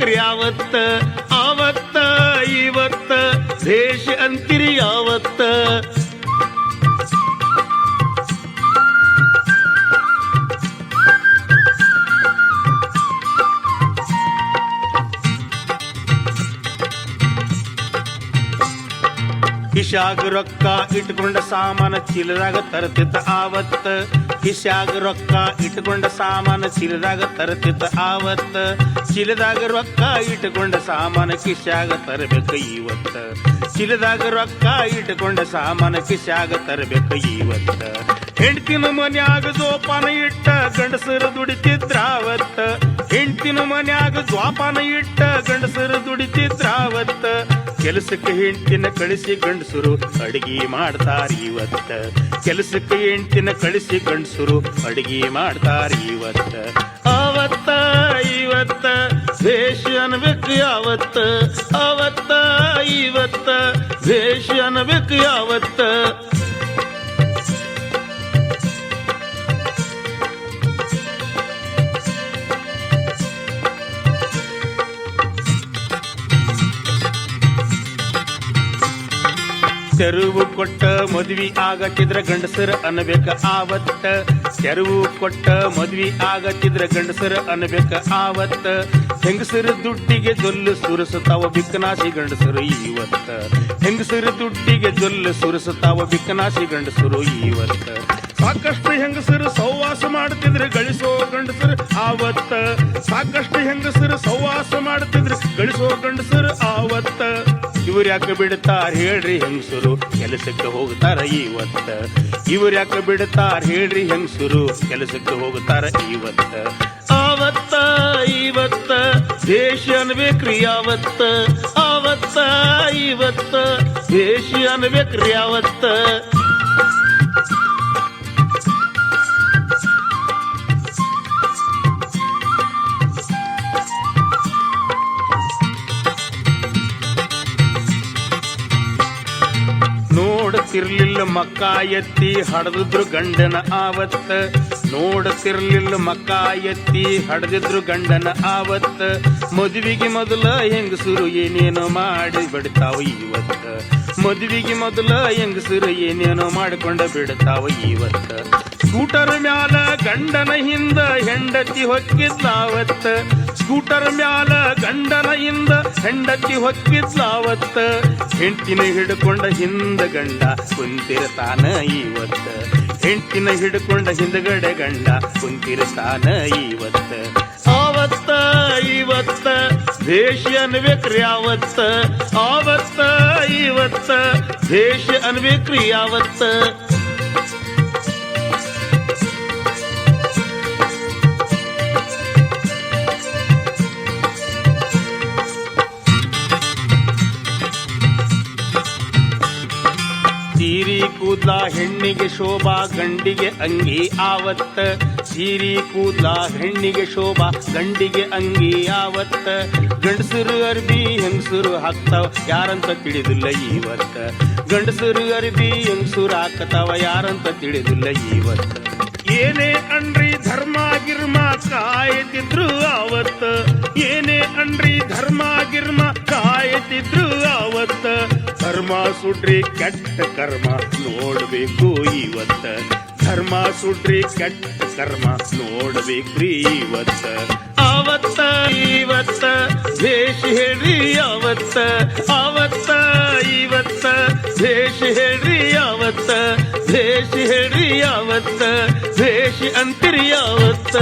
ಅನ್ಬೇಕ್ರಿ ಯಾವತ್ತ ಆವತ್ತ ಇವತ್ತ ದೇಶ ಅಂತಿರಿ ಯಾವತ್ತ ಕಿಶ್ಯಾಗ ರೊಕ್ಕ ಇಟ್ಕೊಂಡ ಸಾಮಾನ ಚೀಲದಾಗ ತರ್ತಿತ್ತ ಆವತ್ತ ಕಿಶ್ಯಾಗ ರೊಕ್ಕ ಇಟ್ಕೊಂಡ ಸಾಮಾನ ಚೀಲದಾಗ ತರ್ತಿತ್ತ ಆವತ್ತ ಚೀಲದಾಗ ರೊಕ್ಕ ಇಟ್ಕೊಂಡ ಸಾಮಾನ ಕಿಶ್ಯಾಗ ತರಬೇಕ ಇವತ್ತ ಚೀಲದಾಗ ರೊಕ್ಕ ಇಟ್ಕೊಂಡ ಸಾಮಾನ ಕಿಶ್ಯಾಗ ತರಬೇಕ ಇವತ್ತ ಹೆಂಡ್ತಿನ ಮನ್ಯಾಗ ಜೋಪಾನ ಇಟ್ಟ ಗಂಡಸರ ದುಡಿತಿದ್ರಾವತ್ತ ಹೆಂಡ್ತಿನ ಮನ್ಯಾಗ ಜೋಪಾನ ಇಟ್ಟ ಗಂಡಸರ ದುಡಿತಿದ್ರಾವತ್ತ ಕೆಲಸಕ್ಕೆ ಹೆಂಡ್ತಿನ ಕಳಿಸಿ ಗಂಡಸರು ಅಡಿಗೆ ಮಾಡ್ತಾರ ಇವತ್ತ ಕೆಲಸಕ್ಕೆ ಹೆಂಡ್ತಿನ ಕಳಿಸಿ ಗಂಡಸರು ಅಡಿಗೆ ಮಾಡ್ತಾರ ಇವತ್ತ ಆವತ್ತ ಇವತ್ತ ದೇಶ ಅನ್ಬೇಕು ಯಾವತ್ತ ಆವತ್ತ ಇವತ್ತ ದೇಶ ಅನ್ಬೇಕು ಯಾವತ್ತ ತೆರುವು ಕೊಟ್ಟ ಮದ್ವಿ ಆಗತ್ತಿದ್ರ ಗಂಡಸರ ಅನ್ಬೇಕ ಆವತ್ತ ತೆರುವು ಕೊಟ್ಟ ಮದ್ವಿ ಆಗತ್ತಿದ್ರ ಗಂಡಸರ ಅನ್ಬೇಕ ಆವತ್ತ ಹೆಂಗಸರ ದುಡ್ಡಿಗೆ ಜೊಲ್ಲು ಸುರಿಸುತ್ತಾವ ಬಿಕ್ಕನಾಸಿ ಗಂಡಸರು ಇವತ್ತ ಹೆಂಗಸರ ದುಡ್ಡಿಗೆ ಜೊಲ್ಲು ಸುರಿಸುತ್ತಾವ ಬಿಕ್ಕನಾಸಿ ಗಂಡಸರು ಇವತ್ತ ಸಾಕಷ್ಟು ಹೆಂಗಸರು ಸಹವಾಸ ಮಾಡ್ತಿದ್ರೆ ಗಳಿಸೋ ಗಂಡಸರು ಆವತ್ತ ಸಾಕಷ್ಟು ಹೆಂಗಸರು ಸಹವಾಸ ಮಾಡ್ತಿದ್ರೆ ಗಳಿಸೋ ಗಂಡಸರು ಆವತ್ತ ಇವ್ರು ಯಾಕೆ ಬಿಡ್ತಾರ ಹೇಳ್ರಿ ಹೆಂಗಸರು ಕೆಲಸಕ್ಕೆ ಹೋಗ್ತಾರ ಇವತ್ತ ಇವ್ರು ಯಾಕೆ ಬಿಡ್ತಾರ ಹೇಳ್ರಿ ಹೆಂಗಸರು ಕೆಲಸಕ್ಕೆ ಹೋಗ್ತಾರ ಇವತ್ತ ಆವತ್ತ ಇವತ್ತ ದೇಶ ಅನ್ಬೇಕ್ರಿ ಯಾವತ್ತ ಆವತ್ತ ಇವತ್ತ ದೇಶ ಅನ್ಬೇಕ್ರಿ ಯಾವತ್ತ ನೋಡುತ್ತಿರ್ಲಿಲ್ಲ ಮಕ್ಕ ಎತ್ತಿ ಹಡದಿದ್ರು ಗಂಡನ ಆವತ್ತ ನೋಡುತ್ತಿರ್ಲಿಲ್ಲ ಮಕ್ಕ ಎತ್ತಿ ಹಡದಿದ್ರು ಗಂಡನ ಆವತ್ತ ಮದುವೆಗೆ ಮೊದಲ ಹೆಂಗಸರು ಏನೇನೋ ಮಾಡಿ ಬಿಡ್ತಾವ ಇವತ್ತ ಮದುವೆಗೆ ಮೊದಲ ಹೆಂಗಸರು ಏನೇನೋ ಮಾಡಿಕೊಂಡ ಬಿಡ್ತಾವ ಇವತ್ತ ಸ್ಕೂಟರ್ ಮ್ಯಾಲ ಗಂಡನ ಹಿಂದ ಹೆಂಡತಿ ಹೊಕ್ಕಿದ್ಲಾವತ್ತ ಸ್ಕೂಟರ್ ಮ್ಯಾಲ ಗಂಡನ ಹಿಂದ ಹೆಂಡತಿ ಹೊಕ್ಕಿದ್ಲಾವತ್ತ ಹೆಂಡ್ತಿನ ಹಿಡ್ಕೊಂಡ ಹಿಂದ ಗಂಡ ಕುಂತಿರ್ತಾನ ಇವತ್ತ ಹೆಂಡ್ತಿನ ಹಿಡ್ಕೊಂಡ ಹಿಂದಗಡೆ ಗಂಡ ಕುಂತಿರ್ತಾನ ಇವತ್ತ ಆವತ್ತ ಇವತ್ತ ದೇಶ ಅನ್ಬೇಕ್ರಿ ಯಾವತ್ತ ಆವತ್ತ ಇವತ್ತ ದೇಶ ಅನ್ಬೇಕ್ರಿ ಯಾವತ್ತ ಸೀರಿ ಕೂದ್ಲ ಹೆಣ್ಣಿಗೆ ಶೋಭಾ ಗಂಡಿಗೆ ಅಂಗಿ ಆವತ್ತ ಸೀರಿ ಕೂದ್ಲ ಹೆಣ್ಣಿಗೆ ಶೋಭಾ ಗಂಡಿಗೆ ಅಂಗಿ ಆವತ್ತ ಗಂಡಸರು ಅರ್ಬಿ ಹೆಂಗಸರು ಹಾಕ್ತಾವ ಯಾರಂತ ತಿಳಿದಿಲ್ಲ ಇವತ್ತ ಗಂಡಸರು ಅರ್ಬಿ ಹೆಂಗಸರು ಹಾಕ್ತಾವ ಯಾರಂತ ತಿಳಿದಿಲ್ಲ ಇವತ್ತ ಏನೇ ಅನ್ರಿ ಧರ್ಮ ಗಿರ್ಮ ಕಾಯ್ತಿದ್ರು ಆವತ್ತ ಏನೇ ಅನ್ರಿ ಧರ್ಮ ಗಿರ್ಮ ಕಾಯ್ತಿದ್ರು ಆವತ್ತ ಧರ್ಮ ಸುಡ್ರಿ ಕೆಟ್ಟ ಕರ್ಮ ನೋಡ್ಬೇಕು ಇವತ್ತ ಧರ್ಮ ಸುಡ್ರಿ ಕೆಟ್ಟ ಕರ್ಮ ನೋಡ್ಬೇಕ್ರಿ ಇವತ್ತ ಆವತ್ತ ಇವತ್ತ ದೇಶ ಹೇಳ್ರಿ ಯಾವತ್ತ ಆವತ್ತ ಇವತ್ತ ದೇಶ ಹೇಳ್ರಿ ಯಾವತ್ತ ದೇಶ ಹೇಳ್ರಿ ಯಾವತ್ತ ದೇಶ ಅಂತಿರಿ ಯಾವತ್ತ